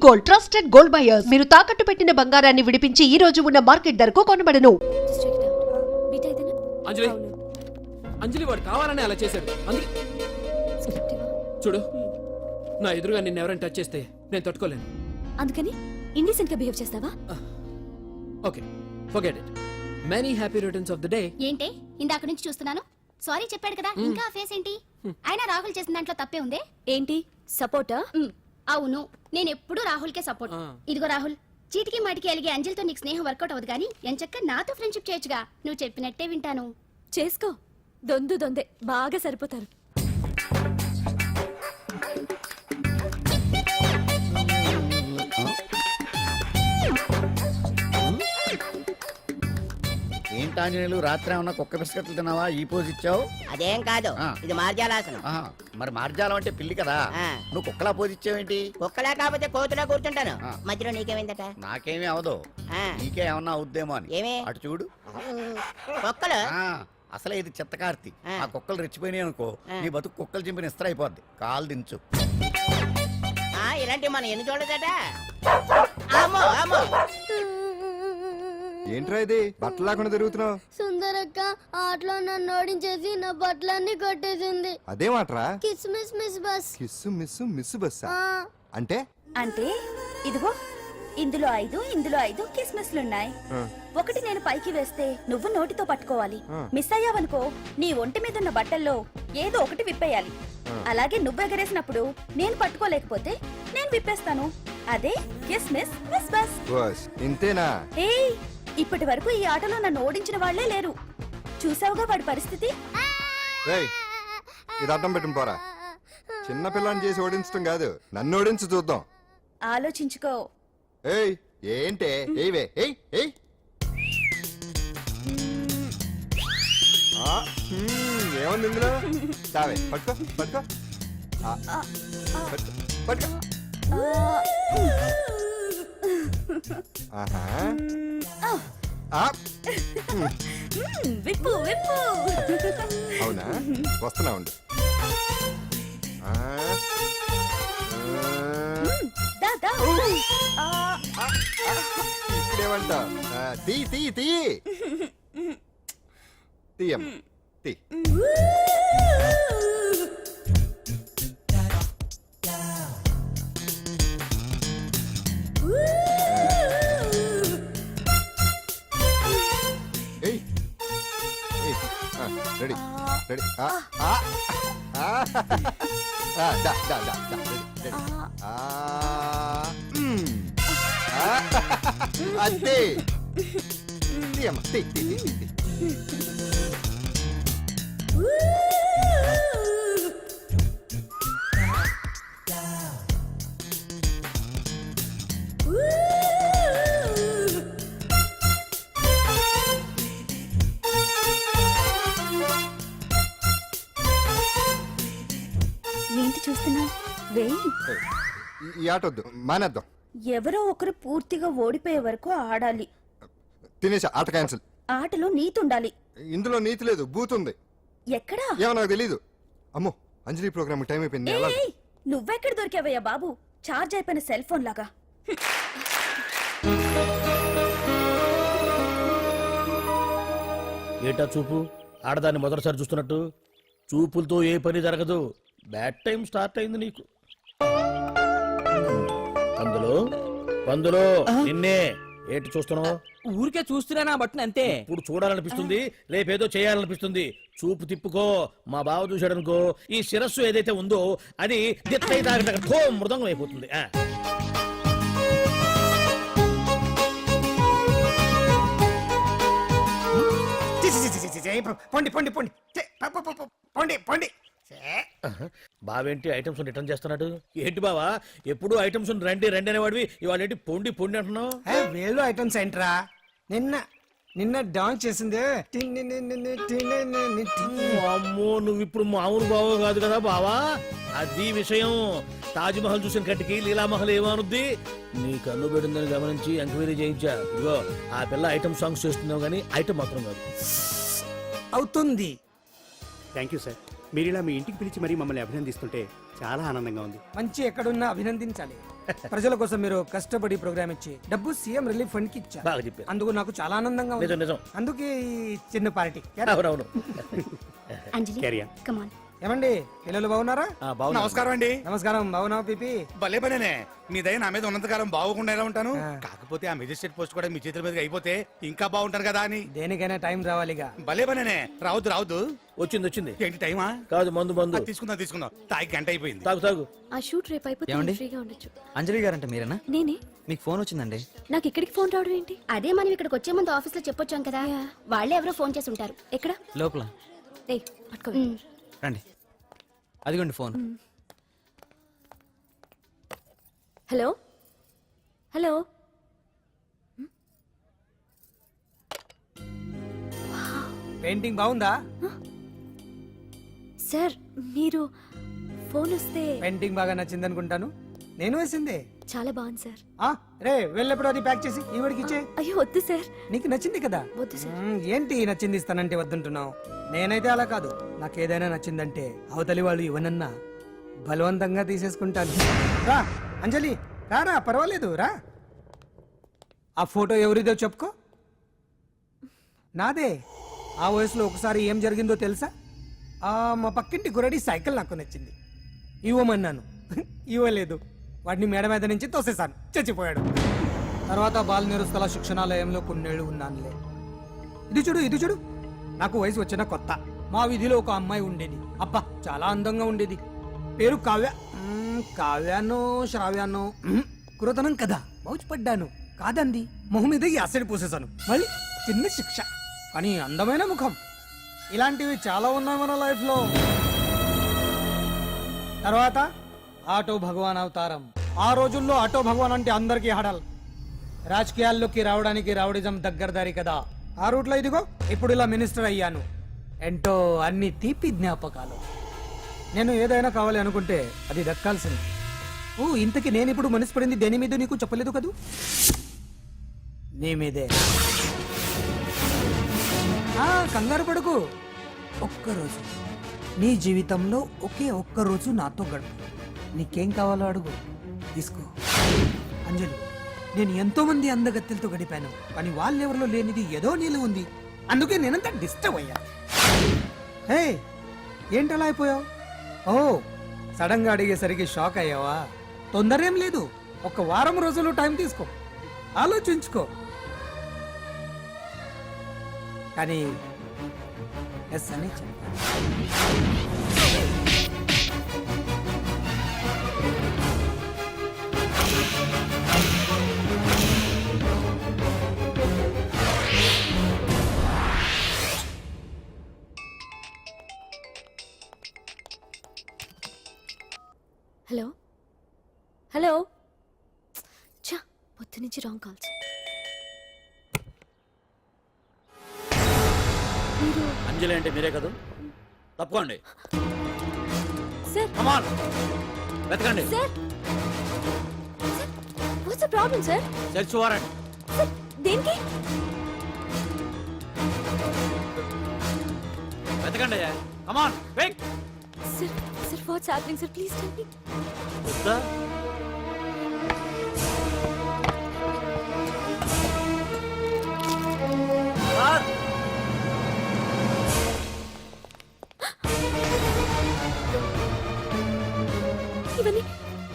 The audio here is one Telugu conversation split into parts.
Gold, trusted gold buyers. మీరు తాకట్టు పెట్టిన బంగారాన్ని విడిపించి ఈ రోజు ఉన్న మార్కెట్ ధరకు కొనబడను. అంజలి అంజలి వాడు కావాలని అలా చేశాడు. అందుకే చూడు, నా ఎదురుగా నిన్ను ఎవరైనా టచ్ చేస్తే నేను తట్టుకోలేను. అందుకని ఇండిసెంట్ గా బిహేవ్ చేస్తావా? Okay, forget it. Many happy returns of the day. ఏంటి ఇందాక నుంచి చూస్తున్నాను? సారీ చెప్పాడు కదా, ఇంకా ఫేస్ ఏంటి? అయినా రాహుల్ చేసిన దాంట్లో తప్పే ఉందే. ఏంటి సపోర్టా? అవును, నేను ఎప్పుడు రాహుల్ కే సపోర్ట్. ఇదిగో రాహుల్, చీటికి మాటికి అలిగే అంజలితో నీకు స్నేహం వర్కౌట్ అవ్వదు కానీ ఎంచక్క నాతో ఫ్రెండ్షిప్ చేయొచ్చుగా. నువ్వు చెప్పినట్టే వింటాను. చేసుకో, దొందే బాగా సరిపోతారు. ఏంటాంజనేయులు, రాత్రి ఏమన్నా కుక్క బిస్కెట్లు తిన్నావా? ఈ పోజ్ ఇచ్చావు. అదేం కాదు, ఇది మార్జాలాసనం. మరి మార్జాలం అంటే పిల్లి కదా, నువ్వు కుక్కలా పోజ్ ఇచ్చావేంటి? కుక్కలా కాకపోతే కోతులా కూర్చుంటాను. మధ్యలో నీకేమైందట? నాకేమీ అవదు, నీకే ఏమన్నా అవుద్దేమో అని. ఏమి? అటు చూడు. కుక్కలు అసలే ఇది చిత్తకార్తి. ఆ కుక్కలు రెచ్చిపోయినాయి అనుకో, నీ బతుకు కుక్కలు చింపిన ఇస్త్ర అయిపోద్ది. కాలు దించు. ఇలాంటివి మనం ఎన్ని చూడదట. అమ్మో అమ్మో, ఏంట్రా ఇది బట్టలు లేకుండా తిరుగుతున్నావు? సుందరక్క ఆటలో నన్ను ఓడించేసి నా బట్టలన్నీ కొట్టేసింది. అదేమాట్రా? Kiss miss miss bus. Kiss miss miss bus అంటే? అంటే ఇదిగో ఇందులో 5 కిస్మిస్లున్నాయి. ఒకటి నేను పైకి వేస్తే నువ్వు నోటితో పట్టుకోవాలి. మిస్ అయ్యావనుకో నీ ఒంటి మీద ఉన్న బట్టల్లో ఏదో ఒకటి విప్పేయాలి. అలాగే నువ్వు ఎగరేసినప్పుడు నేను పట్టుకోలేకపోతే నేను విప్పేస్తాను. అదే కిస్మిస్ మిస్ బస్. ఇంతేనా? ఏయ్, ఇప్పటి వరకు ఈ ఆటలో నన్ను ఓడించిన వాళ్లే లేరు. చూసావుగా వాడి పరిస్థితి. ఇది అడ్డం పెట్టిన పోరా. చిన్న పిల్లని చేసి ఓడించడం కాదు, నన్ను ఓడించి చూద్దాం. ఆలోచించుకో. ఏయ్ ఏంటే? ఏవే ఏయ్ ఏయ్ ఏముంది ఇందులో? చావే పట్టుకో పట్టుకో పట్టుకో. విప్పు విప్పు. అవునా, వస్తున్నా ఉండు. ఇప్పుడేమంట? తీ తీ తీ తీయం తీ. Ready ready. అంతే. తీయమ్మ తీ తీ తీ తీ. ఏంటి చూస్తున్నావు? వేయి. ఈ ఆట వద్దు, మానేద్దాం. ఎవరో ఒకరు పూర్తిగా ఓడిపోయే వరకు ఆడాలి. తినేసా, ఆట క్యాన్సిల్. ఆటలో నీతి ఉండాలి. ఇందులో నీతి లేదు, బూత్ ఉంది. ఎక్కడా? ఏమో నాకు తెలీదు. అమ్మో, అంజలి ప్రోగ్రామ్ టైం అయిపోయింది. నువ్వెక్కడ దొరికావయ్యా బాబు? చార్జ్ అయిపోయిన సెల్ ఫోన్ లాగా. ఏటా చూపు? ఆడదాన్ని మొదటిసారి చూస్తున్నట్టు. చూపులతో ఏ పని జరగదు. బ్యాడ్ టైం స్టార్ట్ అయింది నీకు. పందులో నిన్నే. ఏంటి చూస్తున్నావు? ఊరికే చూస్తున్నా బట్టను అంతే. ఇప్పుడు చూడాలనిపిస్తుంది, రేపేదో చేయాలనిపిస్తుంది. చూపు తిప్పుకో. మా బావ చూశాడనుకో, ఈ శిరస్సు ఏదైతే ఉందో అది మృదంగం అయిపోతుంది. పొండి పొండి పొండి పొండి పొండి. బావేంటి ఐటమ్స్ రిటర్న్ చేస్తున్నాడు? ఏంటి బావా, ఎప్పుడు ఐటమ్స్ రండి రండి అనేవాడివి, ఇవాళ ఏంటి పొండి పొండి అంటున్నావు? వేలు ఐటమ్స్ ఏంట్రా? నిన్న డాన్స్ చేసింది. అమ్మో, నువ్వు ఇప్పుడు మామూలు బావో కాదు కదా బావా. అది విషయం. తాజ్ మహల్ చూసిన కట్టికి లీలామహల్ ఏమనుద్ది? నీ కన్ను పెడిందని గమనించి ఎంక్వైరీ చేయించా. ఇదిగో ఆ పిల్ల ఐటమ్ సాంగ్స్ చేస్తున్నావు కానీ ఐటమ్ మాత్రం కాదు. అవుతుంది. Thank you sir. మీరు ఇలా మీ ఇంటికి పిలిచి మరీ మమ్మల్ని అభినందిస్తుంటే చాలా ఆనందంగా ఉంది. మంచి ఎక్కడున్నా అభినందించాలి. ప్రజల కోసం మీరు కష్టపడి ప్రోగ్రామ్ ఇచ్చి డబ్బు సీఎం రిలీఫ్ ఫండ్ కి ఇచ్చారు. బాగా చెప్పారు. అందుకు నాకు చాలా ఆనందంగా ఉంది. నిజం నిజం. అందుకే ఈ చిన్న పార్టీ. అవునవును. అంజలి Carry on. కమాన్. ఏమండి పిల్లలు బాగున్నారా? బాగున్నా. నమస్కారం అండి. నమస్కారం. బాగున్నావు పిపి? భలే పనేనే, మీ దయ నా మీద ఉన్నంతకాలం బాగోకుండా ఎలా ఉంటాను. కాకపోతే ఆ మెజిస్ట్రేట్ పోస్ట్ కూడా మీ చేతుల మీదకి అయిపోతే ఇంకా బాగుంటాను కదా అని. దేనికైనా టైం రావాలిగా. భలే పనేనే, రావద్దు రావద్దు. వచ్చింది ఏంటి టైమా? కాదు మందు అది తీసుకుందాం తాగి గంట అయిపోయింది. తాగు ఆ షూట్ రేపు అయిపోతే ఫ్రీగా ఉండొచ్చు. అంజలి గారంటే మీరేనా? నేనే. మీకు ఫోన్ వచ్చిందండి. నాకు ఇక్కడికి ఫోన్ రావడం ఏంటి? అదే మనం ఇక్కడికి వచ్చే ముందు ఆఫీస్ లో చెప్పొచ్చాం కదా, వాళ్ళే ఎవరో ఫోన్ చేసి ఉంటారు. ఎక్కడ? లోపల ఏయ్ పట్టుకో. రండి. అదిగోండి ఫోన్. Hello hello. పెయింటింగ్ బాగుందా? సార్ మీరు ఫోన్ వస్తే పెయింటింగ్ బాగా నచ్చింది అనుకుంటాను. నేను వేసిందే. చాలా బాగుంది సార్. రే వెళ్ళప్పుడు అది ప్యాక్ చేసి ఈవిడికి ఇచ్చే. అయ్యో వద్దు సార్. నీకు నచ్చింది కదా. వద్దు సార్. ఏంటి నచ్చింది ఇస్తానంటే వద్దంటున్నావు? నేనైతే అలా కాదు. నాకు ఏదైనా నచ్చిందంటే అవతలి వాళ్ళు ఇవ్వనన్నా బలవంతంగా తీసేసుకుంటాను. రా అంజలి, రారా, పర్వాలేదు రా. ఆ ఫోటో ఎవరిదో చెప్పుకో. నాదే. ఆ వయసులో ఒకసారి ఏం జరిగిందో తెలుసా? మా పక్కింటి గురడి సైకిల్ నాకు నచ్చింది. ఇవ్వమన్నాను, ఇవ్వలేదు. వాడిని మేడ మీద నుంచి తోసేశాను, చచ్చిపోయాడు. తర్వాత బాల నిరుస్తల శిక్షణాలయంలో కొన్నేళ్లు ఉన్నానులే. ఇది చూడు నాకు వయసు వచ్చిన కొత్త. మా వీధిలో ఒక అమ్మాయి ఉండేది. అబ్బా చాలా అందంగా ఉండేది. పేరు కావ్య. కావ్యానో శ్రావ్యానో కురతనం కదా. మౌచిపడ్డాను. కాదండి, మొహం మీద యాసిడ్ పూసేశాను. మళ్ళీ చిన్న శిక్ష, కానీ అందమైన ముఖం. ఇలాంటివి చాలా ఉన్నాయి మన లైఫ్ లో. తర్వాత ఆటో భగవాన్ అవతారం. ఆ రోజుల్లో ఆటో భగవాన్ అంటే అందరికీ హడల్. రాజకీయాల్లోకి రావడానికి రౌడిజం దగ్గరదారి కదా. ఆ రూట్లో ఇదిగో ఇప్పుడు ఇలా మినిస్టర్ అయ్యాను. ఏంటో అన్ని తీపి జ్ఞాపకాలు. నేను ఏదైనా కావాలి అనుకుంటే అది దక్కాల్సింది. ఇంతకీ నేను ఇప్పుడు మనసు పడింది దేని మీద నీకు చెప్పలేదు కదూ? నీ మీదే. కంగారు పడుకు. ఒక్కరోజు నీ జీవితంలో ఒక్క రోజు నాతో గడుపు. నీకేం కావాలో అడుగు, తీసుకో. అంజలి, నేను ఎంతో మంది అందగత్తెలతో గడిపాను, కానీ వాళ్ళెవరిలో లేనిది ఏదో నీళ్ళు ఉంది. అందుకే నేనంతా డిస్టర్బ్ అయ్యా. హే, ఏంటలా అయిపోయావు? సడన్ గా అడిగేసరికి షాక్ అయ్యావా? తొందర ఏం లేదు. 1 వారం రోజులు టైం తీసుకో, ఆలోచించుకో. కానీ ఎస్ అని చెప్పాను. Hello hello. చా, పొద్దు నుంచి రాంగ్ కాల్స్. మీరు అంజలి అంటే మీరే కదా? తప్పుకోండి. సార్ వెతకండి. Sir what's the problem sir? Search warrant. Sir దేనికి? వెతకండి. Come on quick. Sir sir what's happening sir? Please tell me. వద్దా?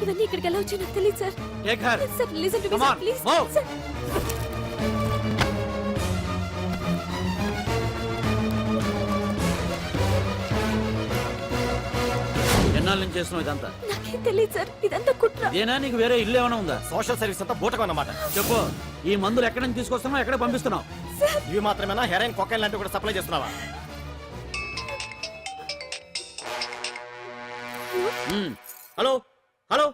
ఇవన్నీ ఇక్కడికి ఎలా వచ్చాయో నాకు తెలియదు sir. Take her. Sir listen to me Come sir on, please. move. Sir ఎన్నాళ్ళ నుంచి చేస్తున్నావు ఇదంతా? నాకేం తెలియదు సార్, ఇదంతా కుట్ర. ఇదేనా నీకు వేరే ఇల్లు ఏమైనా ఉందా? సోషల్ సర్వీస్ అంతా బూటకం అన్నమాట. చెప్పు, ఈ మందులు ఎక్కడి నుంచి తీసుకొస్తున్నావు, ఎక్కడ పంపిస్తున్నావు? ఇవి మాత్రమేనా? హెరాయిన్, కొకైన్ లాంటివి కూడా సప్లై చేస్తున్నావా? హలో హలో,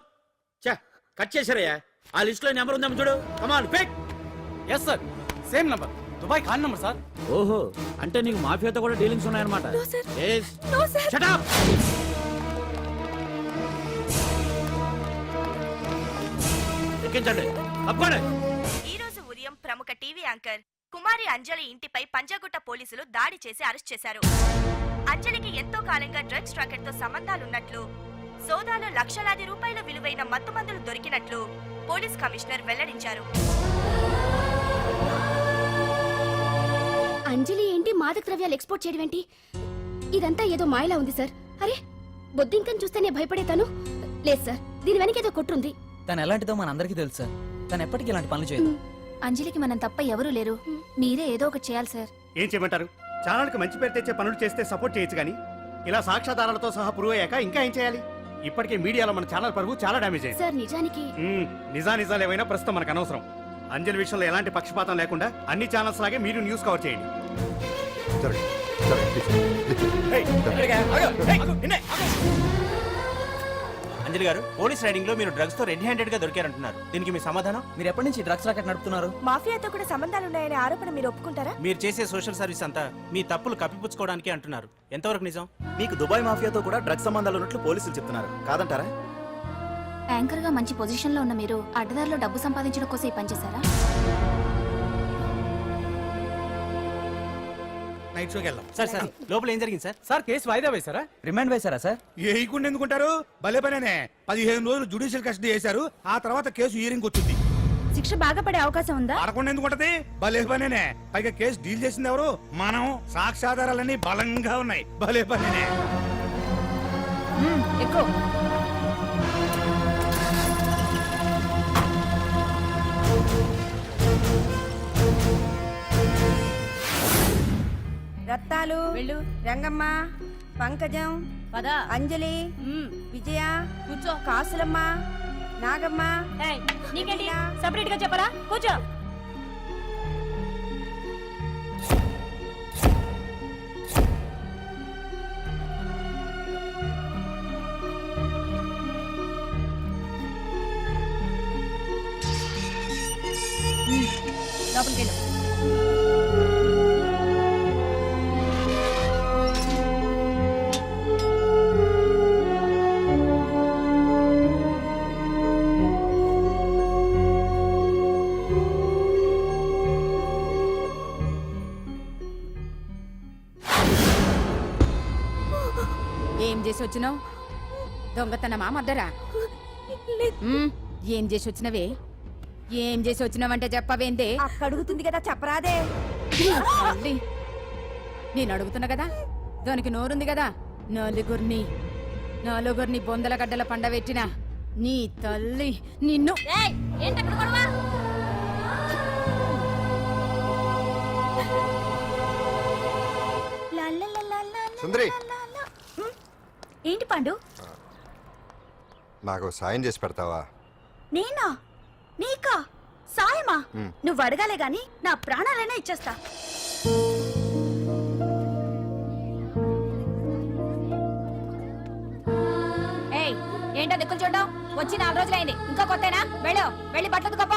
చా కట్ చేశారయ్యా. ఆ లిస్ట్ లో నెంబర్ ఉందేమో చూడు. Come on pick. Yes sir, same number, Dubai Khan number sir. ఓహో, అంటే నీకు మాఫియాతో కూడా డీలింగ్స్ ఉన్నాయన్నమాట. No, sir. Yes. No, sir. Shut up. ఎక్కించండి, తప్పండి. ఈ రోజు ఉదయం ప్రముఖ టీవీ యాంకర్ కుమారి అంజలి ఇంటిపై పంజాగుట్ట పోలీసులు దాడి చేసి అరెస్ట్ చేశారు. అంజలికి ఎంతో కాలంగా డ్రగ్స్ రాకెట్ తో సంబంధాలున్నట్లు సోదాలో లక్షలాది రూపాయల విలువైన మత్తుమందులు దొరికినట్లు పోలీస్ కమిషనర్ వెల్లడించారు. అంజలి ఏంటి మాదక ద్రవ్యాలు ఎక్స్పోర్ట్ చేయడం ఏంటి? ఇదంతా ఏదో మాయలా ఉంది సార్. అరే బొద్దింకని చూస్తేనే భయపడేతాను. లేదు సార్, దీని వెనక ఏదో కుట్రుంది. తను ఎలాంటిదో మనందరికీ తెలుసు సార్. తను ఎప్పటికీ ఇలాంటి పనులు చేయదు. అంజలికి మనం తప్ప ఎవరూ లేరు. మీరే ఏదో ఒకటి చేయాలి సార్. ఏం చేయమంటారు? ఛానల్కి మంచి పేరు తెచ్చే పనులు చేస్తే సపోర్ట్ చేయొచ్చు కానీ ఇలా సాక్ష్యాధారాలతో సహా ప్రూవ్ అయ్యాక ఇంకా ఏం చేయాలి? ఇప్పటికే మీడియాలో మన ఛానల్ పరువు చాలా డ్యామేజ్ అయింది. సార్ నిజానికి నిజాలు ఏమైనా ప్రస్తుతం మనకు అనవసరం. అంజలి విషయంలో ఎలాంటి పక్షపాతం లేకుండా అన్ని ఛానల్స్ లాగే మీరు న్యూస్ కవర్ చేయండి. అంజలి గారు, పోలీస్ రైడింగ్ లో మీరు డ్రగ్స్ తో రెడ్ హ్యాండెడ్ గా దొరికారంటున్నారు. దీనికి మీ సమాధానం? మీరు ఎప్పటి నుంచి డ్రగ్స్ రాకెట్ నడుపుతున్నారు? మాఫియాతో కూడా సంబంధాలున్నాయనే ఆరోపణ మీరు ఒప్పుకుంటారా? మీరు చేసే సోషల్ సర్వీస్ అంతా మీ తప్పులు కప్పిపుచ్చుకోవడానికి అంటున్నారు. ఎంతవరకు నిజం? మీకు దుబాయ్ మాఫియాతో కూడా డ్రగ్స్ సంబంధాలు ఉన్నట్లు పోలీసులు చెప్తున్నారు. కాదంటారా? యాంకర్ గా మంచి పొజిషన్ లో ఉన్న మీరు అడ్డదారిలో డబ్బు సంపాదించడం కోసం ఈ పని చేశారా? నైట్ షోకి వెళ్దాం. సార్ లోపల ఏం జరిగింది సార్? సార్ కేసు వాయిదా వేశారా? రిమాండ్ వేశారా సార్? ఏయకుండా ఎందుకుంటారు? భలే పనేనే. 15 రోజులు జుడిషియల్ కస్టడీ చేశారు. ఆ తర్వాత కేసు హియరింగ్ వచ్చింది. శిక్ష బాగా పడే అవకాశం ఉందా? పడకుండా ఎందుకుంటది? భలే పనేనే. పైగా కేసు డీల్ చేసింది ఎవరు? మనం. సాక్ష్యాధారాలన్నీ బలంగా ఉన్నాయి. భలే పనేనే. ఎక్కువ రత్తాలు, రంగమ్మ, పంకజం, అంజలి, విజయ, కూర్చో, కాసులమ్మ, నాగమ్మ. నీకేంటి సపరేట్ గా చెప్పరా? కూర్చో. లోపలికి వెళ్ళు. ఏం చేసి వచ్చినావు? దొంగతనమా మద్దరా? ఏం చేసి వచ్చినవే? ఏం చేసి వచ్చినావంటే చెప్పవేందే? అక్క అడుగుతుంది కదా, చెప్పరాదే. తల్లి, నేను అడుగుతున్నా కదా, దానికి నోరుంది కదా. నలుగురిని బొందల గడ్డల పండబెట్టిన నీ తల్లి నిన్ను. సుందరి, ఏంటి పండు? నాకు సాయం చేసి పెడతావా? నేనా? నీకా సాయమా? నువ్వు అడగాలే గాని నా ప్రాణాలైనా ఇచ్చేస్తా. ఏంటో దిక్కులు చూడడం? వచ్చి 4 రోజులైంది, ఇంకా కొత్తేనా? వెళ్ళి బట్టలు కప్ప.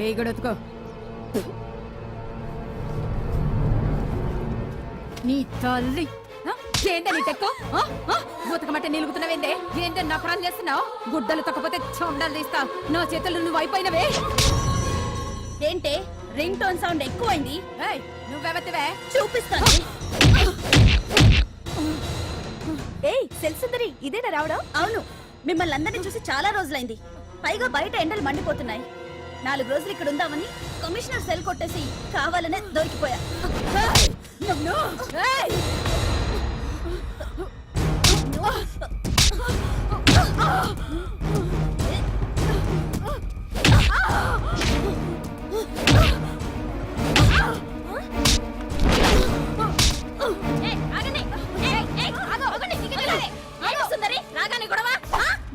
ఏ గడొత్తుకో. నీ తల్లి ఏందే నీ టెక్కు? బూతకమంటే నిలుగుతున్నావేందే? ఏందే నా ప్రాణం చేస్తున్నావు? గుడ్డలు తక్కపోతే చొండలు తీస్తా. నా చేతులు నువ్వు అయిపోయినవే. ఏంటే రింగ్ టోన్ సౌండ్ ఎక్కువైంది? నువ్వెవతివే? చూపిస్తాను. ఏయ్ సెల్సుందరి, ఇదేనా రావడం? అవును, మిమ్మల్ని అందరినీ చూసి చాలా రోజులైంది. పైగా బయట ఎండలు మండిపోతున్నాయి. 4 రోజులు ఇక్కడ ఉందామని కమిషనర్ సెల్ కొట్టేసి కావాలనే దొరికిపోయా.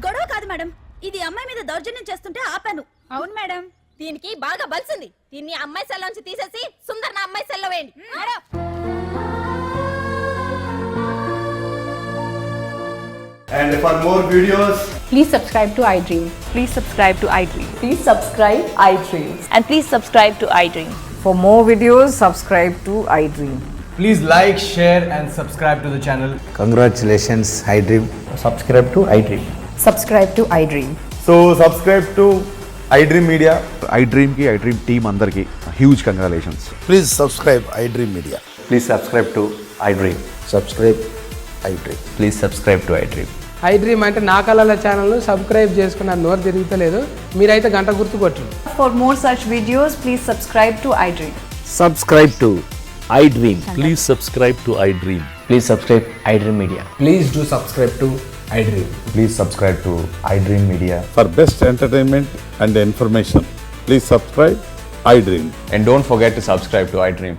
గొడవ కాదు మేడం, ఇది అమ్మాయి మీద దౌర్జన్యం చేస్తుంటే ఆపాను. అవును మేడం, దీనికి బాగా బలిసింది. దీన్ని అమ్మాయి సెల్లోంచి తీసేసి సుందర్ నా అమ్మాయి సెల్లో వేయండి. And for more videos, Please subscribe to iDream. Please subscribe to iDream. Please subscribe iDream. And please subscribe to iDream. For more videos, subscribe to iDream. please like, share and subscribe to the channel. congratulations, iDream. Subscribe to iDream. Subscribe to iDream. So subscribe to iDream media. iDream కి iDream టీమ్ అందరికి huge congratulations. Please subscribe I dream media. Please subscribe to iDream. Subscribe I dream. Please subscribe to iDream. iDream అంటే నా కళల ఛానల్ సబ్స్క్రైబ్ చేసుకున్న నోరు తిరుగుతలేదు. మీరైతే గంట గుర్తు కొట్టండి. For more such videos, please subscribe to iDream. Subscribe to iDream. Please subscribe to iDream. Please subscribe iDream media. Please do subscribe to iDream. Please subscribe to iDream media. For best entertainment and information please subscribe I dream. And don't forget to subscribe to iDream.